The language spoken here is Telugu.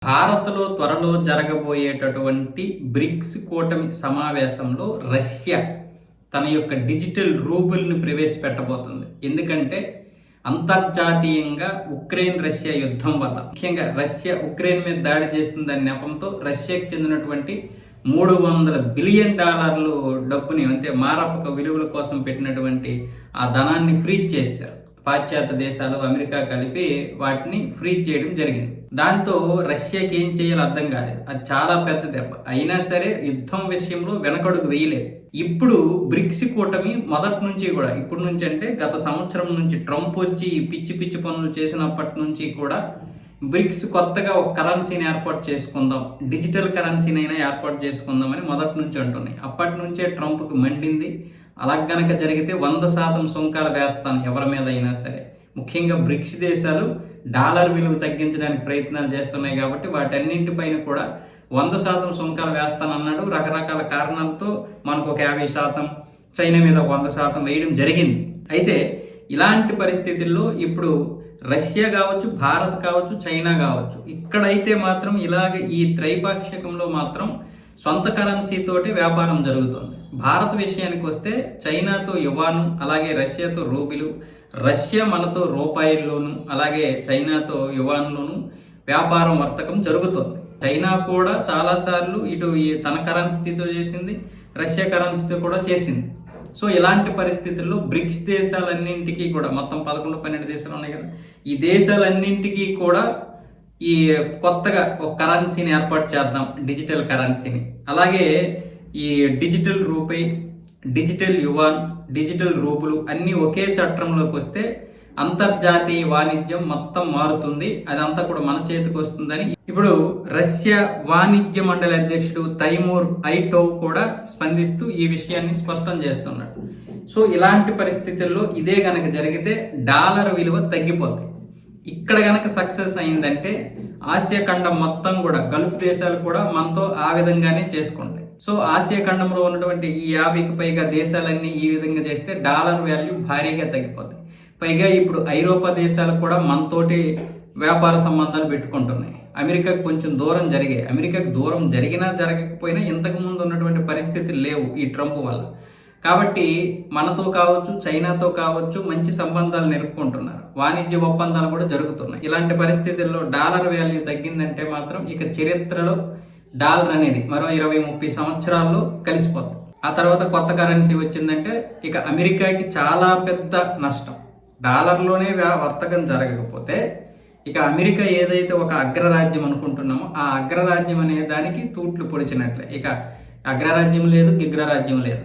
భారత్లో త్వరలో జరగబోయేటటువంటి బ్రిక్స్ కూటమి సమావేశంలో రష్యా తన యొక్క డిజిటల్ రూబుల్ని ప్రవేశపెట్టబోతుంది. ఎందుకంటే అంతర్జాతీయంగా ఉక్రెయిన్ రష్యా యుద్ధం వల్ల, ముఖ్యంగా రష్యా ఉక్రెయిన్ మీద దాడి చేస్తుందనే నెపంతో రష్యాకి చెందినటువంటి $300 బిలియన్ డబ్బుని, అంటే మారపక విలువల కోసం పెట్టినటువంటి ఆ ధనాన్ని ఫ్రీజ్ చేశారు. పాశ్చాత్య దేశాలు, అమెరికా కలిపి వాటిని ఫ్రీజ్ చేయడం జరిగింది. దాంతో రష్యాకి ఏం చేయాలో అర్థం కాలేదు. అది చాలా పెద్ద దెబ్బ. అయినా సరే యుద్ధం విషయంలో వెనకడుగు వేయలేదు. ఇప్పుడు బ్రిక్స్ కూటమి మొదటి నుంచి కూడా, ఇప్పుడు నుంచి అంటే గత సంవత్సరం నుంచి ట్రంప్ వచ్చి పిచ్చి పిచ్చి పనులు చేసినప్పటి నుంచి కూడా బ్రిక్స్ కొత్తగా ఒక కరెన్సీని ఏర్పాటు చేసుకుందాం, డిజిటల్ కరెన్సీనైనా ఏర్పాటు చేసుకుందామని మొదటి నుంచి అంటున్నాయి. అప్పటి నుంచే ట్రంప్కి మండింది. అలా గనక జరిగితే 100% సుంకాలు వేస్తాను ఎవరి మీద అయినా సరే. ముఖ్యంగా బ్రిక్స్ దేశాలు డాలర్ విలువ తగ్గించడానికి ప్రయత్నాలు చేస్తున్నాయి కాబట్టి వాటన్నింటిపైన కూడా 100% సుంకాలు వేస్తానన్నాడు. రకరకాల కారణాలతో మనకు ఒక 50%, చైనా మీద 100% వేయడం జరిగింది. అయితే ఇలాంటి పరిస్థితుల్లో ఇప్పుడు రష్యా కావచ్చు, భారత్ కావచ్చు, చైనా కావచ్చు, ఇక్కడైతే మాత్రం ఇలాగ ఈ త్రైపాక్షికంలో మాత్రం సొంత కరెన్సీతోటి వ్యాపారం జరుగుతుంది. భారత్ విషయానికి వస్తే చైనాతో యువాను, అలాగే రష్యాతో రూబిలు, రష్యా మనతో రూపాయల్లోను, అలాగే చైనాతో యువాన్లోను వ్యాపారం వర్తకం జరుగుతుంది. చైనా కూడా చాలాసార్లు ఇటు తన కరెన్సీతో చేసింది, రష్యా కరెన్సీతో కూడా చేసింది. సో ఇలాంటి పరిస్థితుల్లో బ్రిక్స్ దేశాలన్నింటికీ కూడా, మొత్తం 11-12 దేశాలు ఉన్నాయి కదా, ఈ దేశాలన్నింటికీ కూడా ఈ కొత్తగా ఒక కరెన్సీని ఏర్పాటు చేద్దాం, డిజిటల్ కరెన్సీని. అలాగే ఈ digital rupee, digital yuan, digital రూపులు అన్నీ ఒకే చట్రంలోకి వస్తే అంతర్జాతీయ వాణిజ్యం మొత్తం మారుతుంది. అదంతా కూడా మన చేతికి వస్తుందని ఇప్పుడు రష్యా వాణిజ్య మండలి అధ్యక్షుడు తైమూర్ ఐటోవ్ కూడా స్పందిస్తూ ఈ విషయాన్ని స్పష్టం చేస్తున్నాడు. సో ఇలాంటి పరిస్థితుల్లో ఇదే గనక జరిగితే డాలర్ విలువ తగ్గిపోతుంది. ఇక్కడ గనక సక్సెస్ అయిందంటే ఆసియా ఖండం మొత్తం కూడా, గల్ఫ్ దేశాలు కూడా మనతో ఆ విధంగానే చేసుకుంటాయి. సో ఆసియా ఖండంలో ఉన్నటువంటి ఈ 50కి పైగా దేశాలన్నీ ఈ విధంగా చేస్తే డాలర్ వాల్యూ భారీగా తగ్గిపోతాయి. పైగా ఇప్పుడు ఐరోపా దేశాలు కూడా మనతోటి వ్యాపార సంబంధాలు పెట్టుకుంటున్నాయి. అమెరికాకు కొంచెం దూరం జరిగాయి. అమెరికాకు దూరం జరిగినా జరగకపోయినా ఇంతకుముందు ఉన్నటువంటి పరిస్థితులు లేవు ఈ ట్రంప్ వల్ల. కాబట్టి మనతో కావచ్చు, చైనాతో కావచ్చు మంచి సంబంధాలు నెరుపుకుంటున్నారు. వాణిజ్య ఒప్పందాలు కూడా జరుగుతున్నాయి. ఇలాంటి పరిస్థితుల్లో డాలర్ వాల్యూ తగ్గిందంటే మాత్రం ఇక చరిత్రలో డాలర్ అనేది మరో 20-30 సంవత్సరాల్లో కలిసిపోతుంది. ఆ తర్వాత కొత్త కరెన్సీ వచ్చిందంటే ఇక అమెరికాకి చాలా పెద్ద నష్టం. డాలర్లోనే వర్తకం జరగకపోతే ఇక అమెరికా ఏదైతే ఒక అగ్రరాజ్యం అనుకుంటున్నామో ఆ అగ్రరాజ్యం అనే దానికి తూట్లు పొడిచినట్లే. ఇక అగ్రరాజ్యం లేదు, గిగ్రరాజ్యం లేదు.